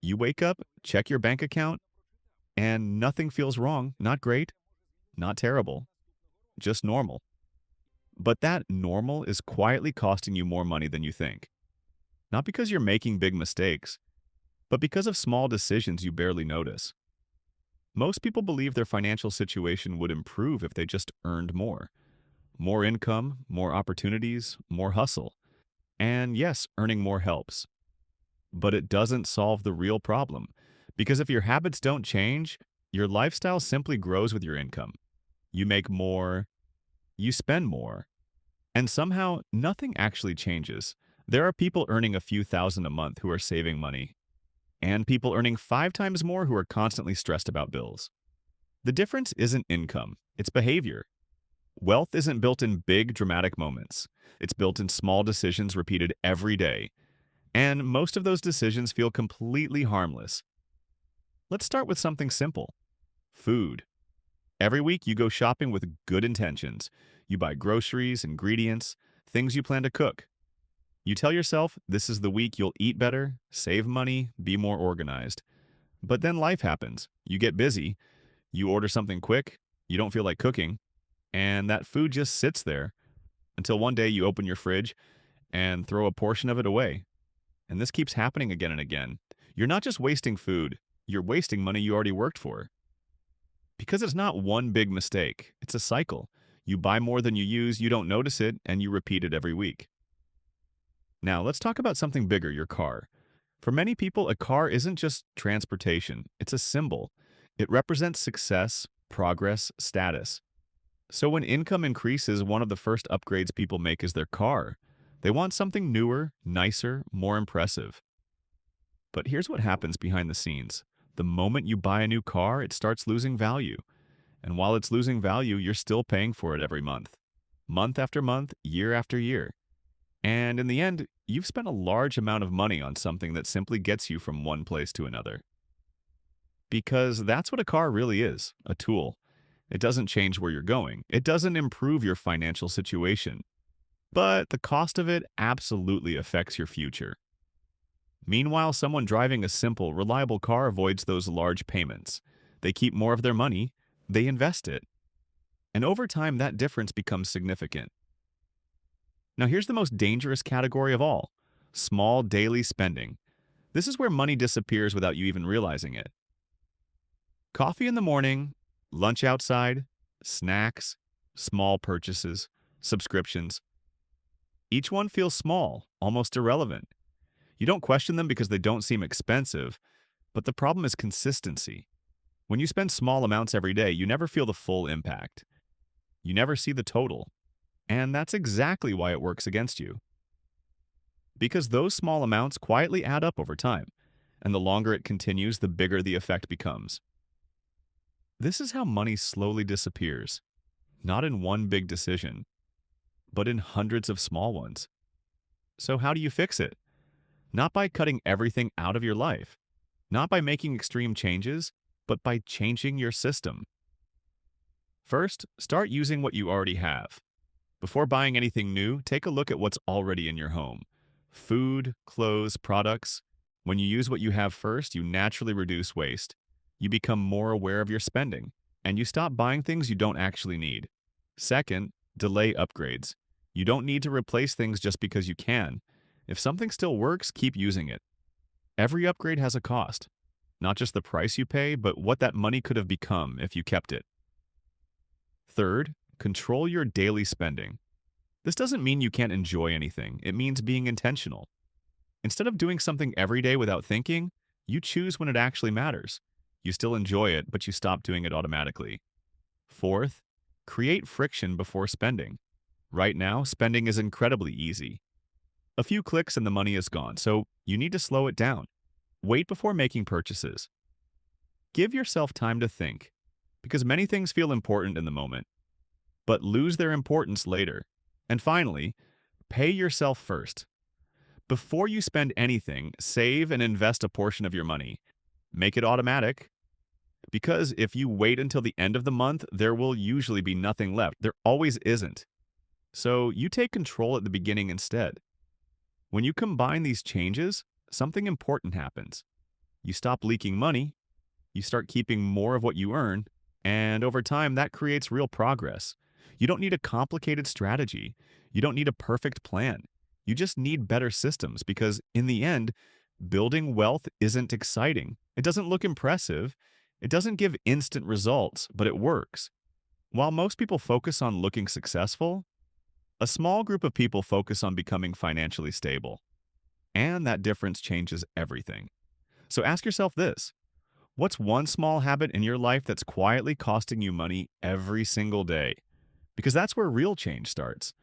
You wake up, check your bank account, and nothing feels wrong. Not great, not terrible, just normal. But that normal is quietly costing you more money than you think. Not because you're making big mistakes, but because of small decisions you barely notice. Most people believe their financial situation would improve if they just earned more. More income, more opportunities, more hustle. And yes, earning more helps. But it doesn't solve the real problem. Because if your habits don't change, your lifestyle simply grows with your income. You make more, you spend more, and somehow nothing actually changes. There are people earning a few thousand a month who are saving money, and people earning 5 times more who are constantly stressed about bills. The difference isn't income, it's behavior. Wealth isn't built in big, dramatic moments. It's built in small decisions repeated every day. And most of those decisions feel completely harmless. Let's start with something simple: food. Every week you go shopping with good intentions. You buy groceries, ingredients, things you plan to cook. You tell yourself this is the week you'll eat better, save money, be more organized. But then life happens. You get busy, you order something quick, you don't feel like cooking, and that food just sits there until one day you open your fridge and throw a portion of it away. And this keeps happening again and again. You're not just wasting food, you're wasting money you already worked for. Because it's not one big mistake, it's a cycle. You buy more than you use, you don't notice it, and you repeat it every week. Now, let's talk about something bigger: your car. For many people, a car isn't just transportation, it's a symbol. It represents success, progress, status. So when income increases, one of the first upgrades people make is their car. They want something newer, nicer, more impressive. But here's what happens behind the scenes. The moment you buy a new car, it starts losing value. And while it's losing value, you're still paying for it every month. Month after month, year after year. And in the end, you've spent a large amount of money on something that simply gets you from one place to another. Because that's what a car really is: a tool. It doesn't change where you're going. It doesn't improve your financial situation. But the cost of it absolutely affects your future. Meanwhile, someone driving a simple, reliable car avoids those large payments. They keep more of their money, they invest it. And over time, that difference becomes significant. Now, here's the most dangerous category of all: small daily spending. This is where money disappears without you even realizing it. Coffee in the morning, lunch outside, snacks, small purchases, subscriptions. Each one feels small, almost irrelevant. You don't question them because they don't seem expensive, but the problem is consistency. When you spend small amounts every day, you never feel the full impact. You never see the total. And that's exactly why it works against you. Because those small amounts quietly add up over time, and the longer it continues, the bigger the effect becomes. This is how money slowly disappears, not in one big decision, but in hundreds of small ones. So how do you fix it? Not by cutting everything out of your life, not by making extreme changes, but by changing your system. First, start using what you already have. Before buying anything new, take a look at what's already in your home: food, clothes, products. When you use what you have first, you naturally reduce waste. You become more aware of your spending, and you stop buying things you don't actually need. Second, delay upgrades. You don't need to replace things just because you can. If something still works, keep using it. Every upgrade has a cost. Not just the price you pay, but what that money could have become if you kept it. Third, control your daily spending. This doesn't mean you can't enjoy anything. It means being intentional. Instead of doing something every day without thinking, you choose when it actually matters. You still enjoy it, but you stop doing it automatically. Fourth, create friction before spending. Right now, spending is incredibly easy. A few clicks and the money is gone, so you need to slow it down. Wait before making purchases. Give yourself time to think, because many things feel important in the moment, but lose their importance later. And finally, pay yourself first. Before you spend anything, save and invest a portion of your money. Make it automatic, because if you wait until the end of the month, there will usually be nothing left. There always isn't. So you take control at the beginning instead. When you combine these changes, something important happens. You stop leaking money, you start keeping more of what you earn, and over time, that creates real progress. You don't need a complicated strategy. You don't need a perfect plan. You just need better systems because, in the end, building wealth isn't exciting. It doesn't look impressive. It doesn't give instant results, but it works. While most people focus on looking successful, a small group of people focus on becoming financially stable. And that difference changes everything. So ask yourself this: what's one small habit in your life that's quietly costing you money every single day? Because that's where real change starts.